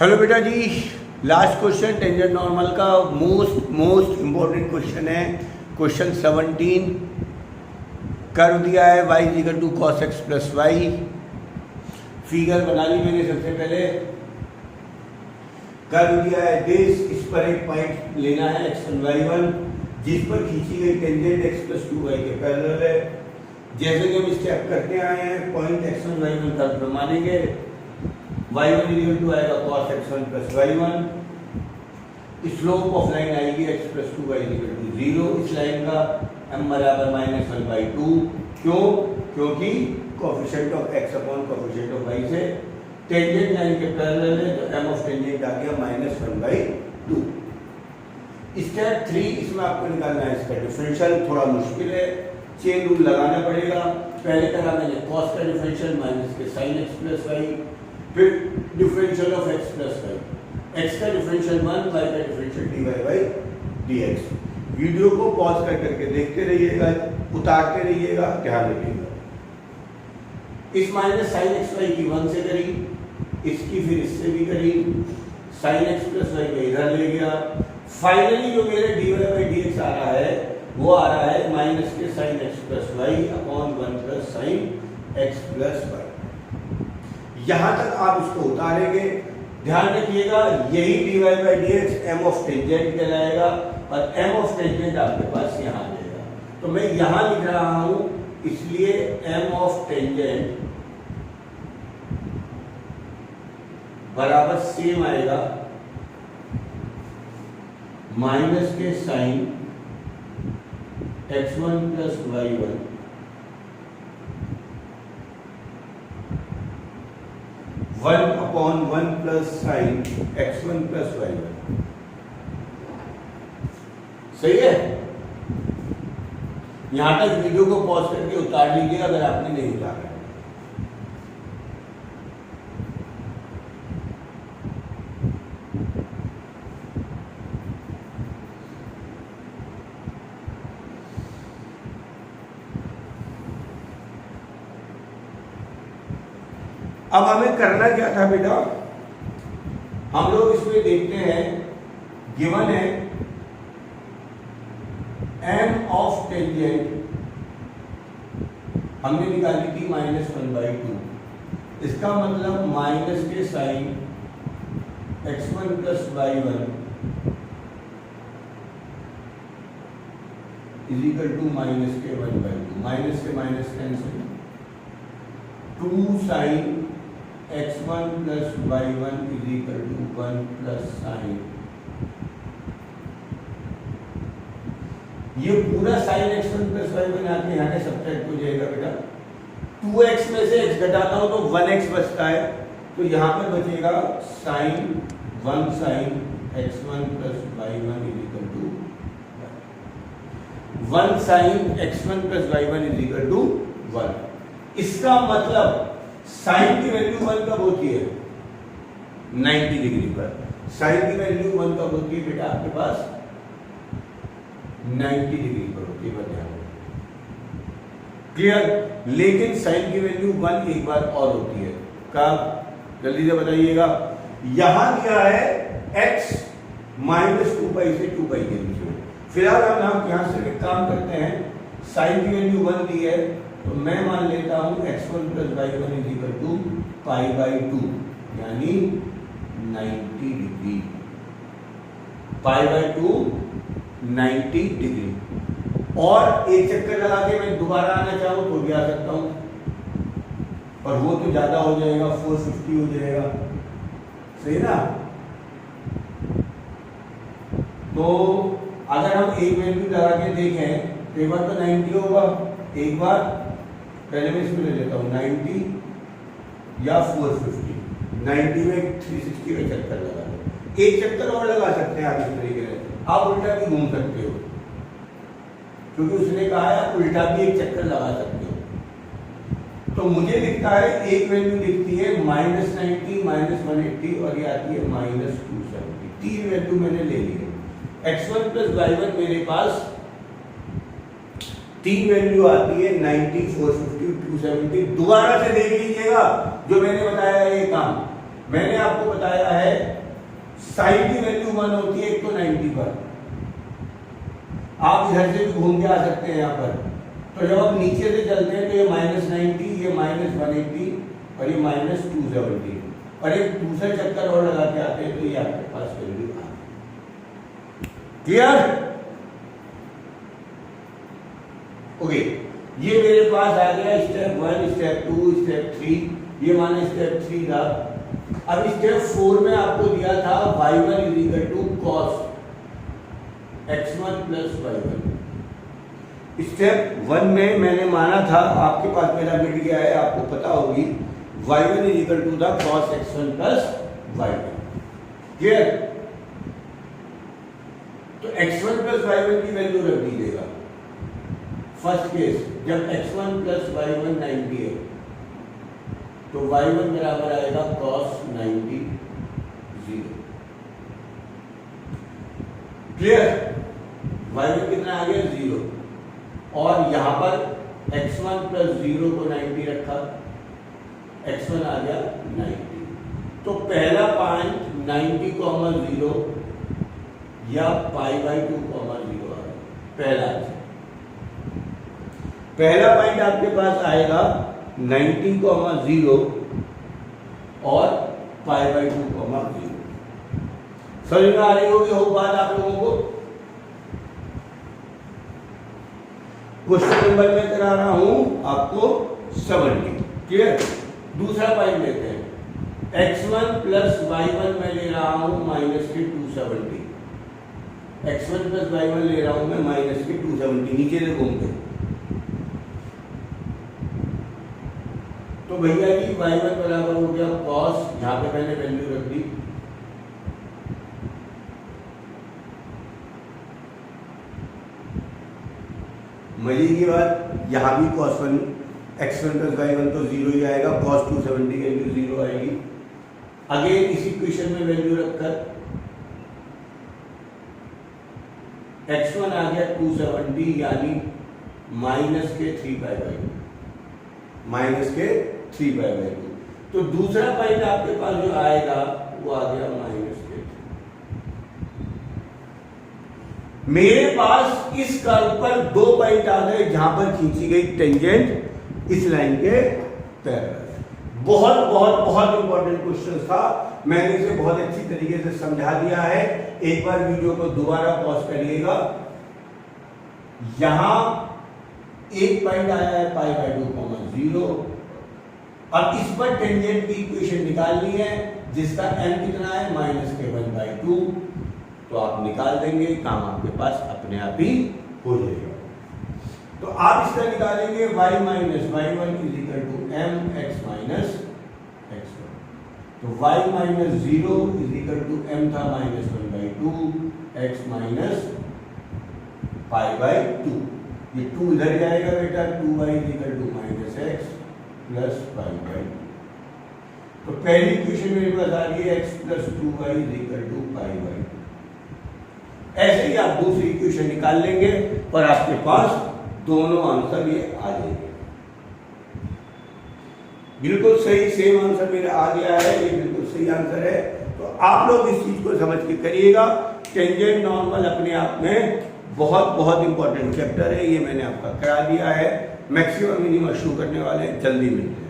Hello बेटा जी, last question tangent normal का मोस्ट इम्पोर्टेंट क्वेश्चन है। क्वेश्चन 17 कर्व दिया है y equal to cos x plus y. Figure बना ली मैंने। सबसे पहले कर्व दिया है दिस, इस पर एक पॉइंट लेना है x1 y1 जिस पर खींची गई टेंजेंट x प्लस 2y के पैरेलल है। जैसे कि हम स्टेप करते आए हैं, पॉइंट x1 y1 कर्व पर मानेंगे। y1 इक्वल टू आएगा cos x1 plus y1। Slope of line आएगी x plus 2y equal to 0। इस लाइन का m बराबर -1/2। क्यों? क्योंकि coefficient of x upon coefficient of y से टेंजेंट लाइन के पैरेलल है, तो m ऑफ टेंजेंट आ गया -1/2। स्टेप 3, इसमें आपको निकालना है इसका डिफरेंशियल। थोड़ा मुश्किल है, चेन रूल लगाना पड़ेगा। पहले करा मैंने cos का डिफरेंशियल माइनस के sin x प्लस y, फिर differential of x plus y. x का डिफरेंशियल 1, y का differential dy by dx। Video को पॉज कर करके देखते रहिएगा, उतारते रहिएगा, ध्यान रखिएगा। इस माइनस sin x y की 1 से करी, इसकी फिर इससे भी करी, sin x प्लस वाई को इधर ले गया। फाइनली जो मेरे dy बाई dx आ रहा है वो आ रहा है माइनस के sin x plus y upon 1 plus sin x plus वाई। यहां तक आप इसको उतारेंगे। ध्यान रखिएगा, यही dy by dx m of tangent कहलाएगा और m ऑफ टेंजेंट आपके पास यहां आ जाएगा। तो मैं यहां लिख रहा हूं, इसलिए m ऑफ टेंजेंट बराबर सेम आएगा माइनस के sine x1 plus y1 1 upon 1 plus sine x1 plus y1। सही है? यहां तक वीडियो को पॉज करके उतार लीजिए अगर आपने नहीं उतारा। अब हमें करना क्या था बेटा? हम लोग इसमें देखते हैं, गिवन है m ऑफ टेंजेंट हमने निकाली थी -1/2। इसका मतलब माइनस के sine x1 plus y1 is equal to minus के 1/2। माइनस से minus cancel, 2 sine x1 plus y1 is equal to 1 plus sine. ये पूरा साइन x1 प्लस y1 आके यहाँ के सब्ट्रैक्ट हो जाएगा बेटा। 2x में से x घटाता हूं तो 1x बचता है, तो यहाँ पर बचेगा sine 1 sine x1 plus y1 is equal to 1 sine x1 plus y1 is equal to 1। इसका मतलब साइन की वैल्यू 1 कब होती है? 90 डिग्री पर। साइन की वैल्यू 1 कब होती है बेटा आपके पास? 90 डिग्री पर होती है। ध्यान क्लियर? लेकिन साइन की वैल्यू 1 एक बार और होती है। कब? जल्दी से बताइएगा। यहां दिया है x -2π से 2π के बीच में। फिलहाल हम यहां से एक काम करते हैं, साइन की वैल्यू 1 दी है तो मैं मान लेता हूं x1 plus y1 is equal to π/2 यानी 90 डिग्री। π/2 90 डिग्री। और एक चक्कर लगा के मैं दोबारा आना चाहूं तो भी आ सकता हूं, पर वो तो ज्यादा हो जाएगा, 450 हो जाएगा। सही ना? तो अगर हम एक वैल्यू लगा के देखें तो एक बार तो 90 होगा। एक बार पहले मैं इसमें ले लेता हूँ 90 या 450। 90 में 360 का चक्कर लगा दो। एक चक्कर और लगा सकते हैं आप इस तरीके से। आप उल्टा भी घूम सकते हो, क्योंकि उसने कहा है आप उल्टा भी एक चक्कर लगा सकते हो। तो मुझे दिखता है एक वैल्यू दिखती है -90 -180 और ये आती है -270। 3 वैल्यू मैंने ले ली है। x1 प्लस y1 मेरे पास 3 वैल्यू आती है 90, 450, 270। दोबारा से देख लीजिएगा जो मैंने बताया ये काम। मैंने आपको बताया है साइन की वैल्यू 1 होती है एक तो 90 पर। आप इधर से भी घूम के आ सकते हैं यहाँ पर। तो जब आप नीचे से चलते हैं तो ये -90, ये -180 और ये -270 और एक दूसरा चक्कर और लगा के आते हैं तो ये आपके पास वैल्यू आ गई। क्लियर? ओके, ये मेरे पास आ गया स्टेप 1, स्टेप 2, स्टेप 3। ये माने स्टेप 3 था। अब स्टेप 4 में आपको दिया था y1 = cos x1 + y1। Step 1 में मैंने माना था, आपके पास मेरा मिट गया है, आपको पता होगी, y1 = था cos x1 + y1। क्लियर? तो x1 + y1 की वैल्यू रख दीजिएगा। फर्स्ट केस जब x1 + y1 90 है तो y1 बराबर आएगा cos 90 0। क्लियर? y1 कितना आ गया 0 और यहां पर x1 + 0 को 90 रखा, x1 आ गया 90। तो पहला पॉइंट 90, 0 या π/2, 0 आ गया। पहला पॉइंट आपके पास आएगा 90, 0 और π/2, 0। समझ में आ रही होगी हो बात आप लोगों को? क्वेश्चन नंबर में करा रहा हूं आपको 70। क्लियर? दूसरा पॉइंट लेते हैं, x1 + y1 में ले रहा हूं -270, x1 + y1 ले रहा हूं मैं -270, नीचे से घूम के। तो भैया जी y1 बराबर हो गया cos, यहां पे मैंने वैल्यू रख दी, मजे की बात, यहां भी cos 1 x1 + y1 तो 0 ही आएगा, cos 270 की वैल्यू 0 आएगी। अगेन इसी इक्वेशन में वैल्यू रखकर x1 आ गया 270 यानी -3π/2। तो दूसरा पॉइंट आपके पास जो आएगा वो आ गया -3। मेरे पास इस कर्व पर 2 पॉइंट आ गए जहां पर खींची गई टेंजेंट इस लाइन के पैरेलल। बहुत बहुत बहुत इंपॉर्टेंट क्वेश्चन था, मैंने इसे बहुत अच्छी तरीके से समझा दिया है। एक बार वीडियो को दोबारा पॉज करिएगा। यहां एक पॉइंट आया है π/2, 0। अब इस पर टेंजेंट की इक्वेशन निकालनी है जिसका m कितना है -k1/2। तो आप निकाल देंगे, काम आपके पास अपने आप ही हो जाएगा। तो आप इसका निकालेंगे y - y1 = mx - x1। तो y - 0 = m था -1/2 x - π/2। ये 2 इधर जाएगा बेटा, 2y = -x + π/2। तो पहली इक्वेशन मेरे पास आ रही है x + 2y = π/2। ऐसे ही आप दूसरी इक्वेशन निकाल लेंगे और आपके पास दोनों आंसर ये आ जाएंगे। बिल्कुल सही, सेम आंसर मेरा आ गया है, ये बिल्कुल सही आंसर है। तो आप लोग इस चीज को समझ के करिएगा। टेंजेंट नॉर्मल अपने आप में बहुत बहुत इंपॉर्टेंट चैप्टर है, ये मैंने आपका करा दिया है। मैक्सिमम मिनिमम शुरू करने वाले हैं, जल्दी मिलते हैं।